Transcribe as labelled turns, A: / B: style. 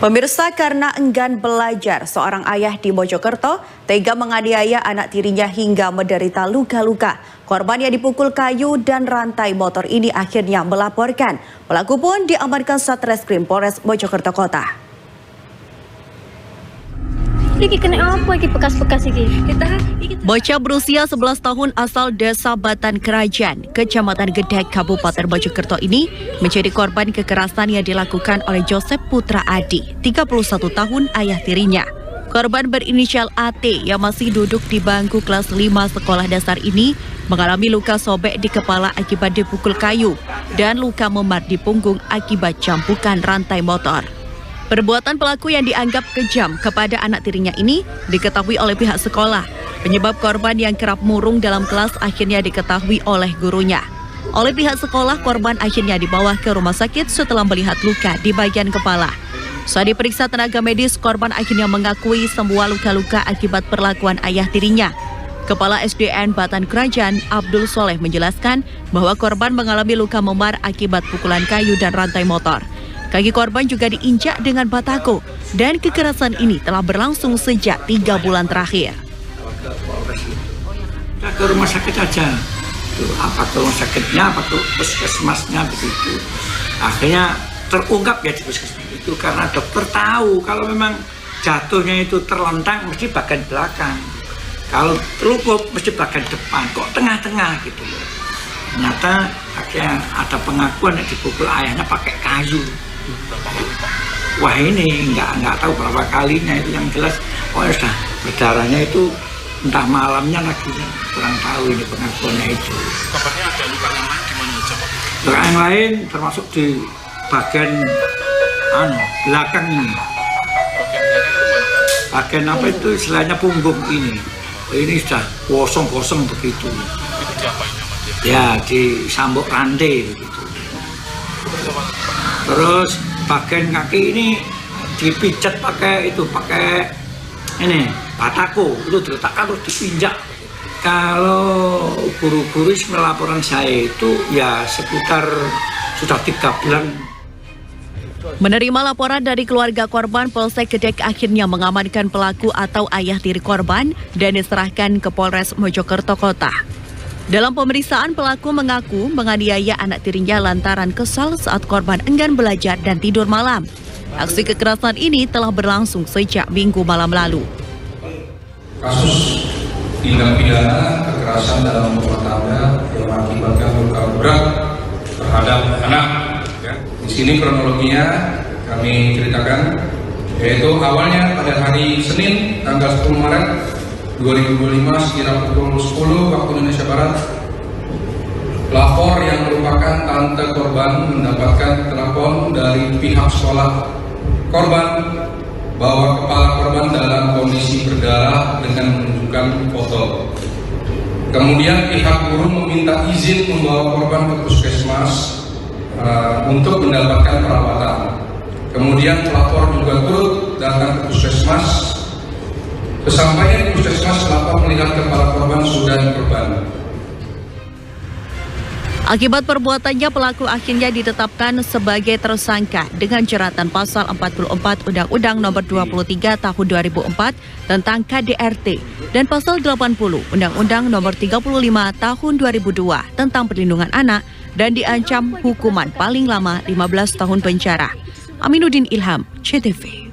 A: Pemirsa, karena enggan belajar, seorang ayah di Mojokerto tega menganiaya anak tirinya hingga menderita luka-luka. Korban yang dipukul kayu dan rantai motor ini akhirnya melaporkan. Pelaku pun diamankan Satreskrim Polres Mojokerto Kota.
B: Iki kena apa iki bekas-bekas iki?
A: Bocah berusia 11 tahun asal Desa Batan Kerajaan, Kecamatan Gedek, Kabupaten Mojokerto ini menjadi korban kekerasan yang dilakukan oleh Joseph Putra Adi, 31 tahun, ayah tirinya. Korban berinisial AT yang masih duduk di bangku kelas 5 sekolah dasar ini mengalami luka sobek di kepala akibat dipukul kayu dan luka memar di punggung akibat cambukan rantai motor. Perbuatan pelaku yang dianggap kejam kepada anak tirinya ini diketahui oleh pihak sekolah. Penyebab korban yang kerap murung dalam kelas akhirnya diketahui oleh gurunya. Oleh pihak sekolah, korban akhirnya dibawa ke rumah sakit setelah melihat luka di bagian kepala. Saat diperiksa tenaga medis, korban akhirnya mengakui semua luka-luka akibat perlakuan ayah tirinya. Kepala SDN Batan Kerajaan, Abdul Soleh, menjelaskan bahwa korban mengalami luka memar akibat pukulan kayu dan rantai motor. Kaki korban juga diinjak dengan batako dan kekerasan ini telah berlangsung sejak 3 bulan terakhir.
C: Ke rumah sakit aja, apa ke rumah sakitnya, apa ke puskesmasnya begitu. Akhirnya terungkap ya di puskesmas itu karena dokter tahu kalau memang jatuhnya itu terlentang mesti bagian belakang. Kalau terluka mesti bagian depan, kok tengah-tengah gitu loh. Ternyata akhirnya ada pengakuan yang dipukul ayahnya pakai kayu. Wah, ini nggak tahu berapa kalinya, itu yang jelas sudah berdarahnya itu entah malamnya lagi, kurang tahu ini pengakuannya itu.
D: Kabarnya ada luka yang lain di mana aja, Pak?
C: Luka yang lain termasuk di bagian belakang ini. Bagian apa itu istilahnya punggung ini. Ini sudah kosong-kosong begitu.
D: Itu diapain sama dia?
C: Ya, disambuk rantai begitu. Terus bagian kaki ini dipijat pakai ini batako, itu diletakkan terus dipinjak. Kalau guru-guru melaporan saya itu ya sekitar sudah 3 bulan.
A: Menerima laporan dari keluarga korban, Polsek Gedek akhirnya mengamankan pelaku atau ayah tiri korban dan diserahkan ke Polres Mojokerto Kota. Dalam pemeriksaan, pelaku mengaku menganiaya anak tirinya lantaran kesal saat korban enggan belajar dan tidur malam. Aksi kekerasan ini telah berlangsung sejak Minggu malam lalu.
E: Kasus tindak pidana kekerasan dalam rumah tangga yang mengakibatkan luka berat terhadap anak. Di sini kronologinya kami ceritakan, yaitu awalnya pada hari Senin tanggal 10 Maret 2025 sekira pukul 10 waktu Indonesia Barat, pelapor yang merupakan tante korban mendapatkan telepon dari pihak sekolah korban bahwa kepala korban dalam kondisi berdarah dengan menunjukkan foto. Kemudian pihak guru meminta izin membawa korban ke puskesmas untuk mendapatkan perawatan. Kemudian pelapor juga turut datang ke puskesmas. Sesampainya di puskesmas, pelapor melihat kepala korban sudah dikorban.
A: Akibat perbuatannya, pelaku akhirnya ditetapkan sebagai tersangka dengan jeratan pasal 44 Undang-Undang Nomor 23 Tahun 2004 tentang KDRT dan pasal 80 Undang-Undang Nomor 35 Tahun 2002 tentang perlindungan anak dan diancam hukuman paling lama 15 tahun penjara. Aminuddin Ilham, CTV.